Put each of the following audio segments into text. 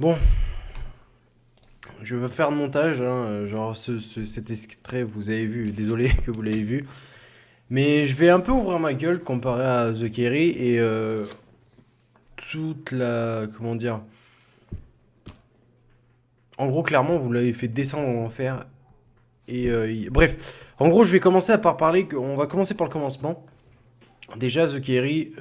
Bon, je vais pas faire de montage, hein, genre cet extrait, vous avez vu, désolé que vous l'avez vu. Mais je vais un peu ouvrir ma gueule comparé à The Kerry et toute la... Comment dire? En gros, clairement, vous l'avez fait descendre en enfer. Et bref, en gros, je vais commencer à par parler, on va commencer par le commencement. Déjà, The Kerry,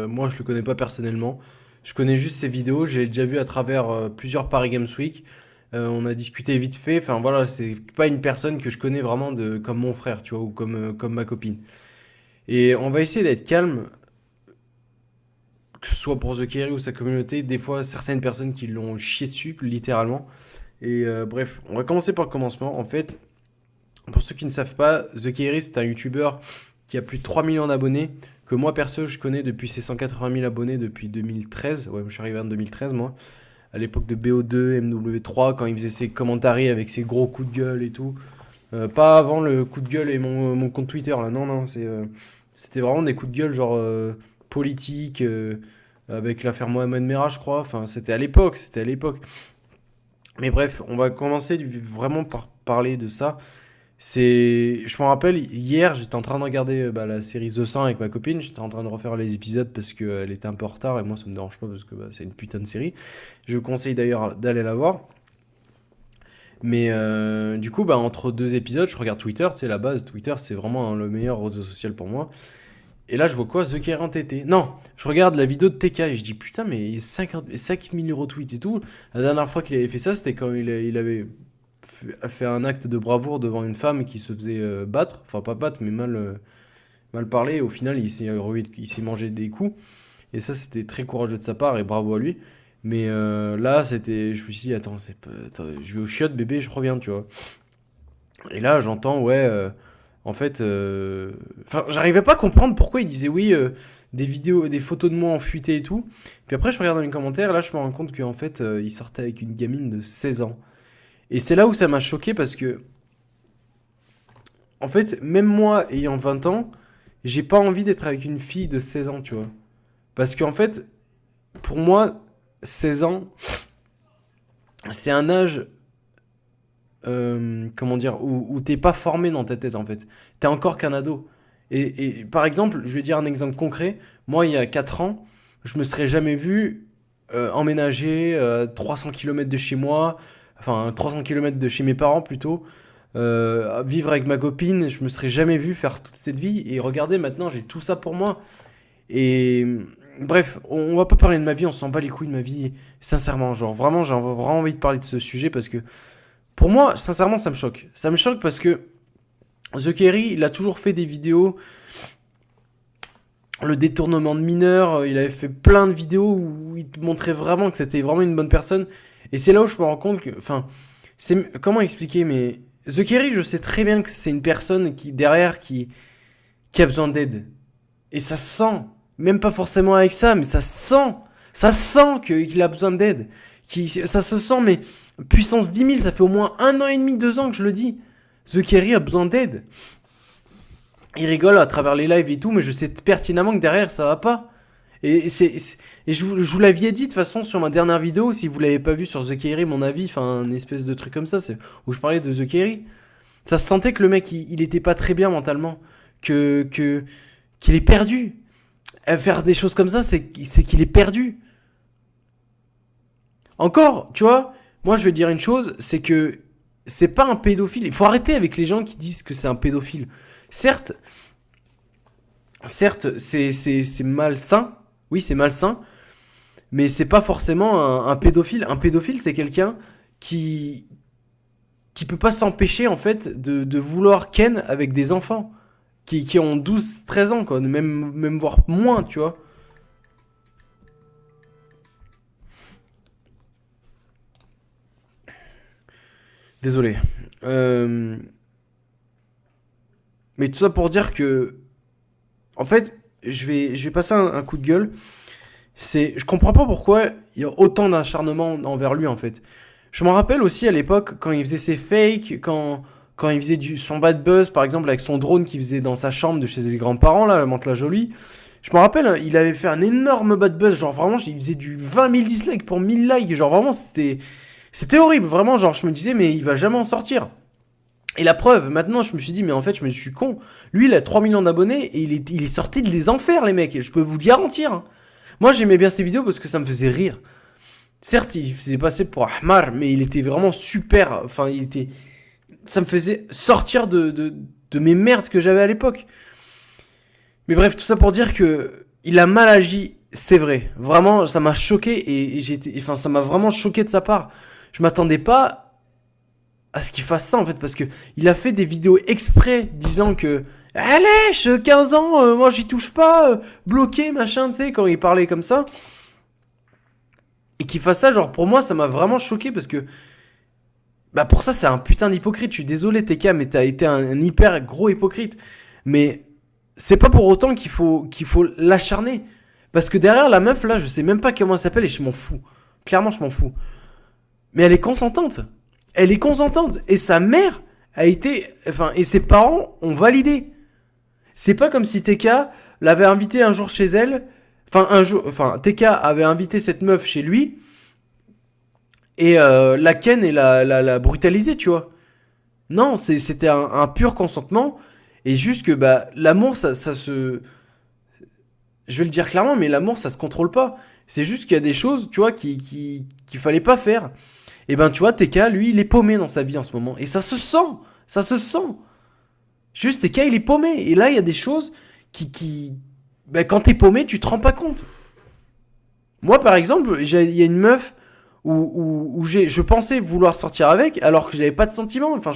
moi je le connais pas personnellement. Je connais juste ses vidéos, j'ai déjà vu à travers plusieurs Paris Games Week. On a discuté vite fait, enfin voilà, c'est pas une personne que je connais vraiment comme mon frère, tu vois, ou comme ma copine. Et on va essayer d'être calme, que ce soit pour The Kerry ou sa communauté. Des fois, certaines personnes qui l'ont chié dessus, littéralement. Et bref, on va commencer par le commencement. En fait, pour ceux qui ne savent pas, The Kerry, c'est un YouTuber qui a plus de 3 millions d'abonnés, que moi perso je connais depuis ses 180 000 abonnés depuis 2013. Ouais, je suis arrivé en 2013 moi, à l'époque de BO2, MW3, quand il faisait ses commentaires avec ses gros coups de gueule et tout. Pas avant le coup de gueule et mon compte Twitter là, non, non, c'était vraiment des coups de gueule genre politiques, avec l'affaire Mohamed Merah, je crois. Enfin, c'était à l'époque. Mais bref, on va commencer vraiment par parler de ça. Je me rappelle, hier, j'étais en train de regarder la série The 100 avec ma copine. J'étais en train de refaire les épisodes parce qu'elle était un peu en retard et moi, ça me dérange pas parce que c'est une putain de série. Je vous conseille d'ailleurs d'aller la voir. Mais du coup, entre deux épisodes, je regarde Twitter. Tu sais, la base, Twitter, c'est vraiment le meilleur réseau social pour moi. Et là, je vois quoi? The Karen TT. Non, je regarde la vidéo de TK et je dis putain, mais 5 000 retweets et tout. La dernière fois qu'il avait fait ça, c'était quand il avait fait un acte de bravoure devant une femme qui se faisait battre. Enfin, pas battre, mais mal parler. Et au final, il s'est mangé des coups. Et ça, c'était très courageux de sa part et bravo à lui. Mais là, je me suis dit, attends, attends, je vais au chiottes, bébé, je reviens, tu vois. Et là, j'entends, ouais, en fait, enfin, j'arrivais pas à comprendre pourquoi il disait oui, des vidéos, des photos de moi en fuité et tout. Puis après, je regarde dans les commentaires, là, je me rends compte qu'en fait, il sortait avec une gamine de 16 ans. Et c'est là où ça m'a choqué parce que, en fait, même moi, ayant 20 ans, j'ai pas envie d'être avec une fille de 16 ans, tu vois. Parce qu'en fait, pour moi, 16 ans, c'est un âge, comment dire, où t'es pas formé dans ta tête, en fait. T'es encore qu'un ado. Et par exemple, je vais dire un exemple concret. Moi, il y a 4 ans, je me serais jamais vu emménager 300 km de chez moi, enfin 300 km de chez mes parents plutôt, vivre avec ma copine. Je me serais jamais vu faire toute cette vie. Et regardez, maintenant, j'ai tout ça pour moi. Et bref, on va pas parler de ma vie, on s'en bat les couilles de ma vie. Sincèrement, genre vraiment, j'ai vraiment envie de parler de ce sujet parce que pour moi, sincèrement, ça me choque. Ça me choque parce que The Kerry, il a toujours fait des vidéos, le détournement de mineurs, il avait fait plein de vidéos où il te montrait vraiment que c'était vraiment une bonne personne. Et c'est là où je me rends compte que, enfin, comment expliquer, mais The Kerry, je sais très bien que c'est une personne qui, derrière, qui a besoin d'aide. Et ça se sent, même pas forcément avec ça, mais ça sent qu'il a besoin d'aide. Ça se sent, mais puissance 10 000, ça fait au moins 1 an et demi, 2 ans que je le dis. The Kerry a besoin d'aide. Il rigole à travers les lives et tout, mais je sais pertinemment que derrière ça va pas. Et je vous l'aviez dit de toute façon sur ma dernière vidéo, si vous l'avez pas vu sur The Kerry, mon avis, enfin un espèce de truc comme ça, où je parlais de The Kerry. Ça se sentait que le mec il était pas très bien mentalement, qu'il est perdu. Faire des choses comme ça, c'est qu'il est perdu. Encore, tu vois, moi je vais dire une chose, c'est que c'est pas un pédophile. Il faut arrêter avec les gens qui disent que c'est un pédophile. Certes, certes, c'est malsain. Oui, c'est malsain. Mais c'est pas forcément un pédophile. Un pédophile, c'est quelqu'un qui, qui peut pas s'empêcher, en fait, de vouloir ken avec des enfants. Qui ont 12 13 ans, quoi. Même voire moins, tu vois. Désolé. Euh, mais tout ça pour dire que, en fait, je vais passer un coup de gueule. Je comprends pas pourquoi il y a autant d'acharnement envers lui en fait. Je m'en rappelle aussi à l'époque quand il faisait ses fakes, quand il faisait son bad buzz par exemple avec son drone qu'il faisait dans sa chambre de chez ses grands-parents là, à Mantes-la-Jolie. Je me rappelle, hein, il avait fait un énorme bad buzz. Genre vraiment, il faisait du 20 000 dislikes pour 1000 likes. Genre vraiment, c'était horrible. Vraiment, genre je me disais, mais il va jamais en sortir. Et la preuve, maintenant, je me suis dit, mais en fait, je me suis con. Lui, il a 3 millions d'abonnés et il est sorti de les enfers, les mecs. Je peux vous le garantir, hein. Moi, j'aimais bien ses vidéos parce que ça me faisait rire. Certes, il faisait passer pour Ahmar, mais il était vraiment super. Enfin, ça me faisait sortir de mes merdes que j'avais à l'époque. Mais bref, tout ça pour dire que il a mal agi, c'est vrai. Vraiment, ça m'a choqué enfin, ça m'a vraiment choqué de sa part. Je m'attendais pas à ce qu'il fasse ça en fait, parce que il a fait des vidéos exprès disant que allez, 15 ans, moi j'y touche pas, bloqué, machin, tu sais, quand il parlait comme ça. Et qu'il fasse ça, genre pour moi, ça m'a vraiment choqué parce que bah pour ça, c'est un putain d'hypocrite. Je suis désolé, TK, mais t'as été un hyper gros hypocrite. Mais c'est pas pour autant qu'il faut l'acharner. Parce que derrière la meuf, là, je sais même pas comment elle s'appelle et je m'en fous. Clairement, je m'en fous. Mais elle est consentante. Elle est consentante. Et sa mère a été. Enfin, et ses parents ont validé. C'est pas comme si TK l'avait invité un jour chez elle. Enfin, TK avait invité cette meuf chez lui. Et la ken et la brutaliser, tu vois. Non, c'était un pur consentement. Et juste que bah, l'amour, ça se. Je vais le dire clairement, mais l'amour, ça se contrôle pas. C'est juste qu'il y a des choses, tu vois, qu'il fallait pas faire. Et ben, tu vois, TK, lui, il est paumé dans sa vie en ce moment. Et ça se sent. Ça se sent. Juste, TK, il est paumé. Et là, il y a des choses ben, quand t'es paumé, tu te rends pas compte. Moi, par exemple, il y a une meuf où je pensais vouloir sortir avec, alors que j'avais pas de sentiments. Enfin,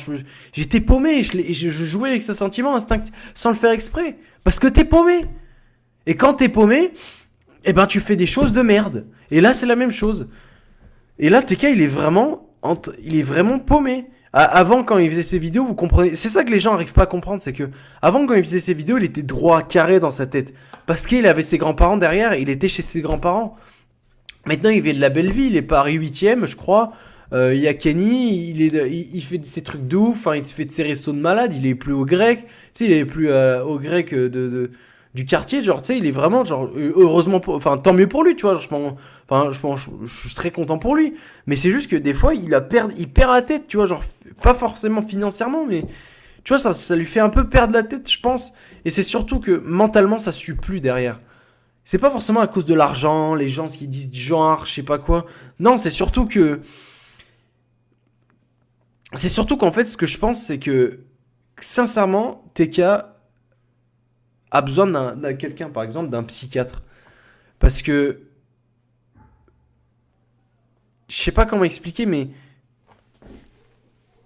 j'étais paumé et je jouais avec ce sentiment sans le faire exprès. Parce que t'es paumé. Et quand t'es paumé, eh ben tu fais des choses de merde. Et là, c'est la même chose. Et là, TK, il est vraiment paumé. Avant, quand il faisait ses vidéos, vous comprenez. C'est ça que les gens arrivent pas à comprendre, c'est que avant, quand il faisait ses vidéos, il était droit, carré dans sa tête, parce qu'il avait ses grands-parents derrière. Il était chez ses grands-parents. Maintenant, il vient de la belle vie. Il est Paris 8ème, je crois. Il y a Kenny, il fait ses trucs de ouf. Enfin, il fait de ses restos de malade. Il est plus au grec. Tu sais, il est plus au grec du quartier. Genre, tu sais, il est vraiment, genre, heureusement, enfin, tant mieux pour lui, tu vois. Je suis très content pour lui. Mais c'est juste que des fois, il perd la tête, tu vois. Genre, pas forcément financièrement, mais tu vois, ça lui fait un peu perdre la tête, je pense. Et c'est surtout que mentalement, ça suit plus derrière. C'est pas forcément à cause de l'argent, les gens qui disent genre, je sais pas quoi. Non, c'est surtout que. C'est surtout qu'en fait, ce que je pense, c'est que. Sincèrement, TK a besoin d'un quelqu'un, par exemple, d'un psychiatre. Parce que. Je sais pas comment expliquer, mais.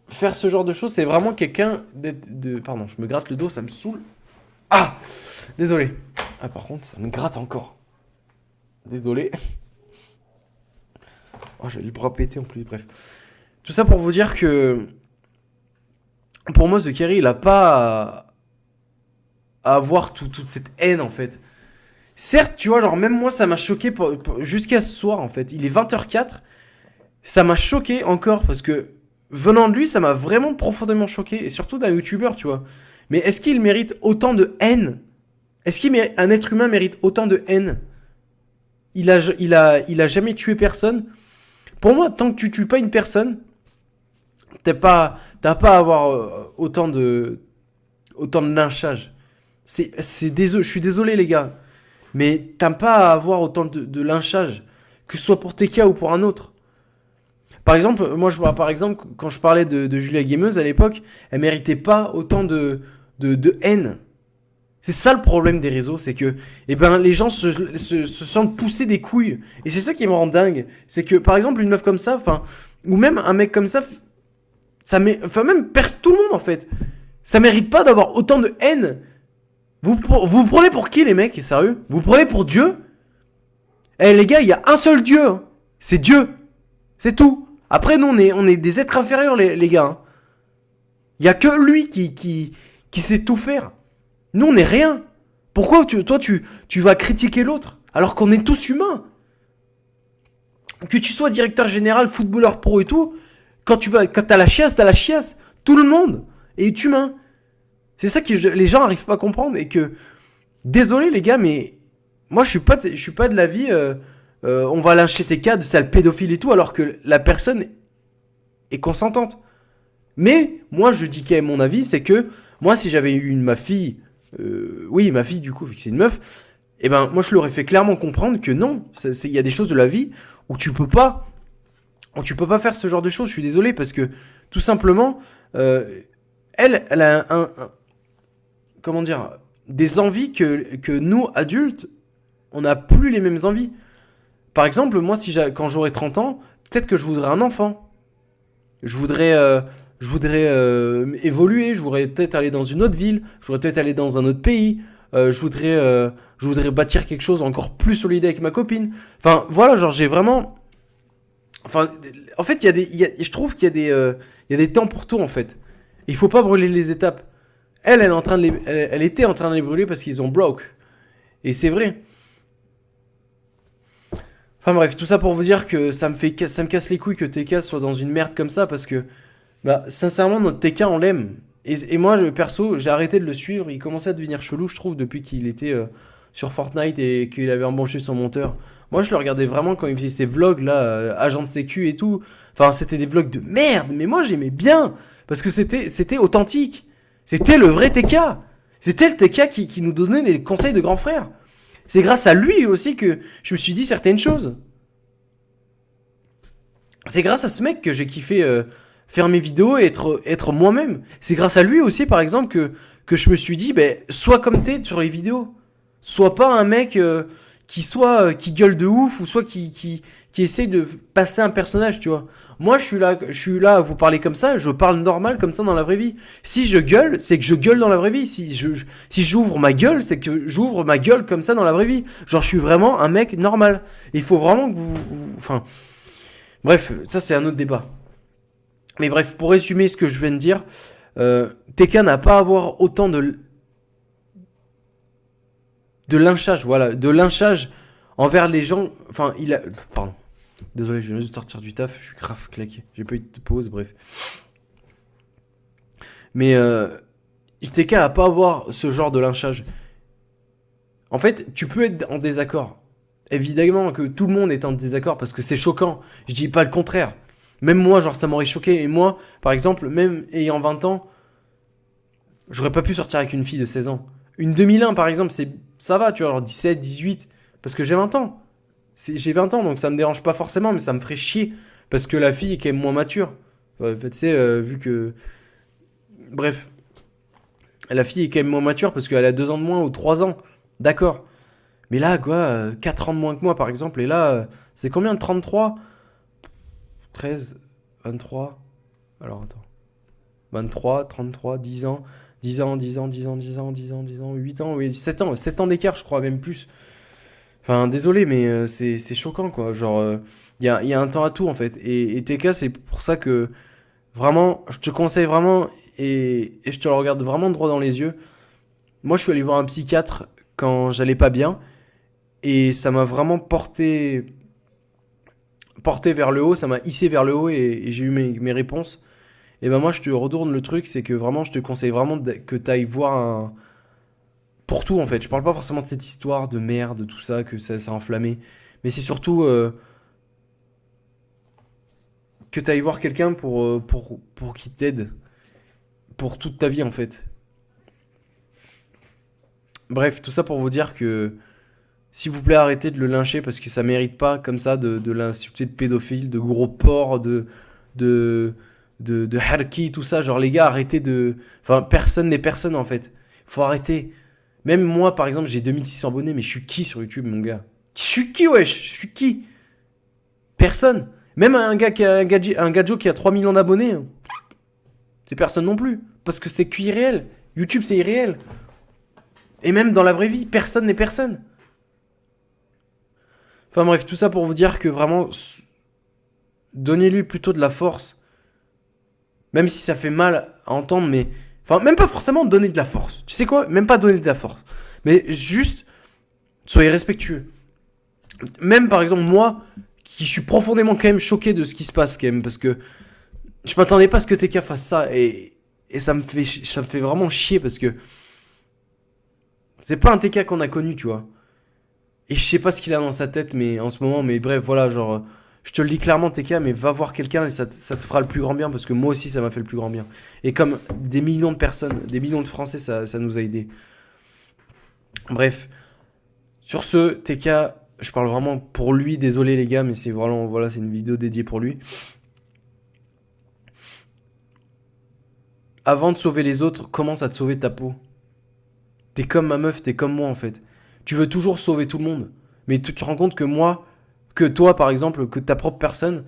Faire ce genre de choses, c'est vraiment quelqu'un Pardon, je me gratte le dos, ça me saoule. Ah! Désolé. Ah, par contre, ça me gratte encore. Désolé. Oh, j'ai le bras pété en plus, bref. Tout ça pour vous dire que. Pour moi, The Kerry, il a pas à avoir toute cette haine, en fait. Certes, tu vois, genre, même moi, ça m'a choqué jusqu'à ce soir, en fait. Il est 20h04. Ça m'a choqué encore, parce que venant de lui, ça m'a vraiment profondément choqué. Et surtout d'un youtubeur, tu vois. Mais est-ce qu'il mérite autant de haine? Est-ce qu'un être humain mérite autant de haine? Il a jamais tué personne. Pour moi, tant que tu tues pas une personne, t'as pas à avoir autant de lynchage. Je suis désolé les gars, mais t'as pas à avoir autant de lynchage, que ce soit pour TK ou pour un autre. Par exemple, quand je parlais de Julia Gameuse à l'époque, elle méritait pas autant de haine. C'est ça le problème des réseaux, c'est que les gens se sentent pousser des couilles. Et c'est ça qui me rend dingue. C'est que, par exemple, une meuf comme ça, ou même un mec comme ça, même tout le monde en fait, ça mérite pas d'avoir autant de haine. Vous prenez pour qui les mecs, sérieux? Vous prenez pour Dieu? Eh les gars, il y a un seul Dieu. Hein. C'est Dieu. C'est tout. Après, nous, on est des êtres inférieurs, les gars. Hein. Il y a que lui qui sait tout faire. Nous, on n'est rien. Pourquoi toi, tu vas critiquer l'autre alors qu'on est tous humains? Que tu sois directeur général, footballeur pro et tout, quand t'as la chiasse, t'as la chiasse. Tout le monde est humain. C'est ça que les gens n'arrivent pas à comprendre. Et que, désolé les gars, mais moi je suis pas de l'avis, on va lyncher TK de sale pédophile et tout, alors que la personne est consentante. Mais moi je dis quand même mon avis, c'est que moi si j'avais eu ma fille, oui ma fille du coup vu que c'est une meuf, et ben moi je leur ai fait clairement comprendre que non, il y a des choses de la vie où tu peux pas faire ce genre de choses. Je suis désolé parce que tout simplement, elle a comment dire, des envies que nous adultes, on n'a plus les mêmes envies. Par exemple, moi si quand j'aurai 30 ans, peut-être que je voudrais un enfant. Je voudrais, évoluer, je voudrais peut-être aller dans une autre ville, je voudrais peut-être aller dans un autre pays, je voudrais bâtir quelque chose encore plus solide avec ma copine. Enfin, voilà, genre j'ai vraiment... Enfin, en fait, je trouve qu'il y a il y a des temps pour tout, en fait. Il faut pas brûler les étapes. Elle est en train de elle était en train de les brûler parce qu'ils ont broke. Et c'est vrai. Enfin bref, tout ça pour vous dire que ça me casse les couilles que TK soit dans une merde comme ça parce que bah, sincèrement, notre TK, on l'aime. Et moi, perso, j'ai arrêté de le suivre. Il commençait à devenir chelou, je trouve, depuis qu'il était sur Fortnite et qu'il avait embauché son monteur. Moi, je le regardais vraiment quand il faisait ses vlogs, là, agent de sécu et tout. Enfin, c'était des vlogs de merde, mais moi, j'aimais bien. Parce que c'était authentique. C'était le vrai TK. C'était le TK qui nous donnait des conseils de grand frère. C'est grâce à lui aussi que je me suis dit certaines choses. C'est grâce à ce mec que j'ai kiffé faire mes vidéos et être moi-même. C'est grâce à lui aussi, par exemple, que je me suis dit, ben, sois comme t'es sur les vidéos. Sois pas un mec qui gueule de ouf ou soit qui essaie de passer un personnage, tu vois. Moi, je suis là à vous parler comme ça, je parle normal comme ça dans la vraie vie. Si je gueule, c'est que je gueule dans la vraie vie. Si j'ouvre ma gueule, c'est que j'ouvre ma gueule comme ça dans la vraie vie. Genre, je suis vraiment un mec normal. Il faut vraiment que enfin, bref, ça c'est un autre débat. Mais bref, pour résumer ce que je viens de dire, TK n'a pas à avoir autant de lynchage, voilà, de lynchage envers les gens. Enfin, il a. Pardon. Désolé, je viens juste de sortir du taf, je suis grave claqué. J'ai pas eu de pause, bref. Mais TK a pas à avoir ce genre de lynchage. En fait, tu peux être en désaccord. Évidemment que tout le monde est en désaccord parce que c'est choquant. Je dis pas le contraire. Même moi, genre, ça m'aurait choqué. Et moi, par exemple, même ayant 20 ans, j'aurais pas pu sortir avec une fille de 16 ans. Une 2001, par exemple, ça va, tu vois, genre 17, 18. Parce que j'ai 20 ans. J'ai 20 ans, donc ça me dérange pas forcément, mais ça me ferait chier. Parce que la fille est quand même moins mature. En fait, tu sais, vu que. Bref. La fille est quand même moins mature parce qu'elle a 2 ans de moins ou 3 ans. D'accord. Mais là, quoi, 4 ans de moins que moi, par exemple. Et là, c'est combien de 33 13, 23. Alors, attends. 23, 33, 10 ans. 10 ans, 10 ans, 10 ans, 10 ans, 10 ans, 10 ans, 8 ans, oui, 7 ans. 7 ans d'écart, je crois, même plus. Enfin, désolé, mais c'est choquant, quoi. Genre, y a un temps à tout, en fait. Et TK, c'est pour ça que, vraiment, je te conseille vraiment, et je te le regarde vraiment droit dans les yeux. Moi, je suis allé voir un psychiatre quand j'allais pas bien, et ça m'a vraiment porté vers le haut, ça m'a hissé vers le haut, et j'ai eu mes réponses. Et ben moi, je te retourne le truc, c'est que vraiment, je te conseille vraiment que tu ailles voir un... Pour tout, en fait. Je parle pas forcément de cette histoire de merde, tout ça, que ça a enflammé. Mais c'est surtout que tu ailles voir quelqu'un pour qu'il t'aide. Pour toute ta vie, en fait. Bref, tout ça pour vous dire que, s'il vous plaît, arrêtez de le lyncher parce que ça mérite pas, comme ça, de l'insulter de pédophile, de gros porc, de, de harki, tout ça. Genre, les gars, arrêtez de... Enfin, personne n'est personne, en fait. Faut arrêter. Même moi, par exemple, j'ai 2600 abonnés, mais je suis qui sur YouTube, mon gars? Je suis qui, wesh? Je suis qui? Personne. Même un gars un gadjo qui a 3 millions d'abonnés, hein, c'est personne non plus. Parce que c'est irréel. YouTube, c'est irréel. Et même dans la vraie vie, personne n'est personne. Enfin bref, tout ça pour vous dire que vraiment, donnez-lui plutôt de la force. Même si ça fait mal à entendre, mais... Enfin, même pas forcément donner de la force. Tu sais quoi? Même pas donner de la force. Mais juste, soyez respectueux. Même par exemple, moi, qui suis profondément quand même choqué de ce qui se passe quand même, parce que je m'attendais pas à ce que TK fasse ça, et ça me fait vraiment chier, parce que c'est pas un TK qu'on a connu, tu vois. Et je sais pas ce qu'il a dans sa tête, mais en ce moment, mais bref, voilà, genre, je te le dis clairement, TK, mais va voir quelqu'un et ça te fera le plus grand bien, parce que moi aussi, ça m'a fait le plus grand bien. Et comme des millions de personnes, des millions de Français, ça nous a aidés. Bref, sur ce, TK, je parle vraiment pour lui, désolé les gars, mais c'est vraiment, voilà, c'est une vidéo dédiée pour lui. Avant de sauver les autres, commence à te sauver ta peau. T'es comme ma meuf, t'es comme moi en fait. Tu veux toujours sauver tout le monde. Mais tu te rends compte que moi, que toi par exemple, que ta propre personne,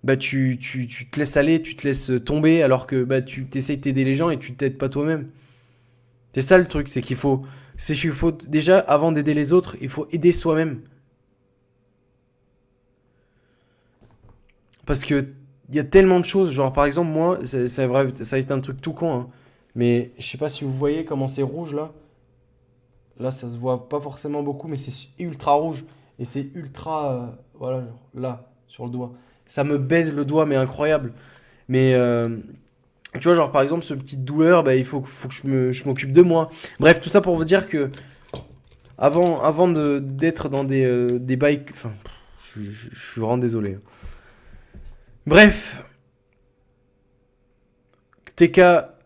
bah tu te laisses aller, tu te laisses tomber alors que bah tu t'essayes de t'aider les gens et tu t'aides pas toi-même. C'est ça le truc, c'est qu'il faut déjà avant d'aider les autres, il faut aider soi-même. Parce que il y a tellement de choses, genre par exemple moi, c'est vrai, ça a été un truc tout con, hein. Mais je sais pas si vous voyez comment c'est rouge là. Là, ça se voit pas forcément beaucoup, mais c'est ultra rouge. Et c'est ultra. Voilà, genre, là, sur le doigt. Ça me baise le doigt, mais incroyable. Mais tu vois, genre par exemple, ce petite douleur, bah, faut que je m'occupe de moi. Bref, tout ça pour vous dire que avant d'être dans des bails. Enfin, je suis vraiment désolé. Bref, TK,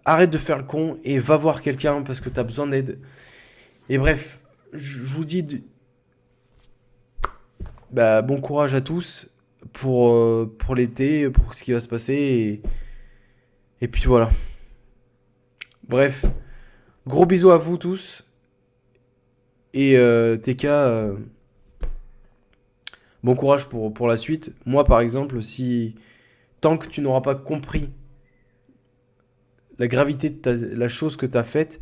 arrête de faire le con et va voir quelqu'un parce que t'as besoin d'aide. Et bref, je vous dis bah, bon courage à tous pour l'été, pour ce qui va se passer. Et puis voilà. Bref, gros bisous à vous tous. Et TK, bon courage pour la suite. Moi, par exemple, si tant que tu n'auras pas compris la gravité de la chose que tu as faite,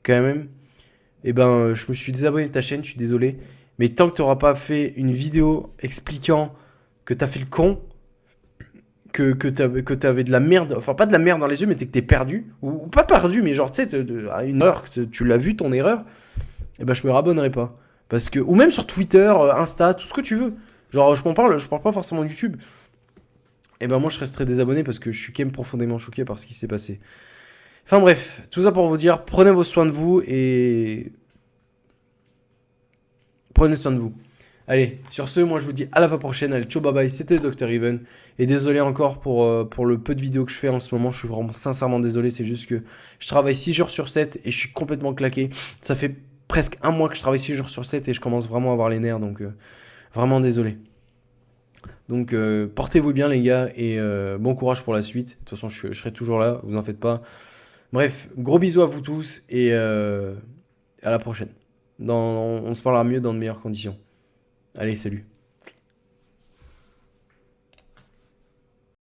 quand même, eh ben, je me suis désabonné de ta chaîne, je suis désolé. Mais tant que tu n'auras pas fait une vidéo expliquant que tu as fait le con, que t'avais de la merde, enfin pas de la merde dans les yeux, mais que t'es perdu, ou pas perdu, mais genre, tu sais, une erreur, que tu l'as vu ton erreur, et ben je me rabonnerai pas. Parce que, ou même sur Twitter, Insta, tout ce que tu veux. Genre, je parle pas forcément de YouTube. Et ben moi je resterai désabonné parce que je suis quand même profondément choqué par ce qui s'est passé. Enfin bref, tout ça pour vous dire, prenez vos soins de vous et prenez soin de vous. Allez, sur ce, moi je vous dis à la fois prochaine. Allez, ciao, bye bye, c'était Dr. Even. Et désolé encore pour le peu de vidéos que je fais en ce moment. Je suis vraiment sincèrement désolé. C'est juste que je travaille 6 jours sur 7 et je suis complètement claqué. Ça fait presque un mois que je travaille 6 jours sur 7 et je commence vraiment à avoir les nerfs. Donc, vraiment désolé. Donc, portez-vous bien, les gars. Et bon courage pour la suite. De toute façon, je serai toujours là. Vous en faites pas. Bref, gros bisous à vous tous. Et à la prochaine. On se parlera mieux dans de meilleures conditions. Allez, salut.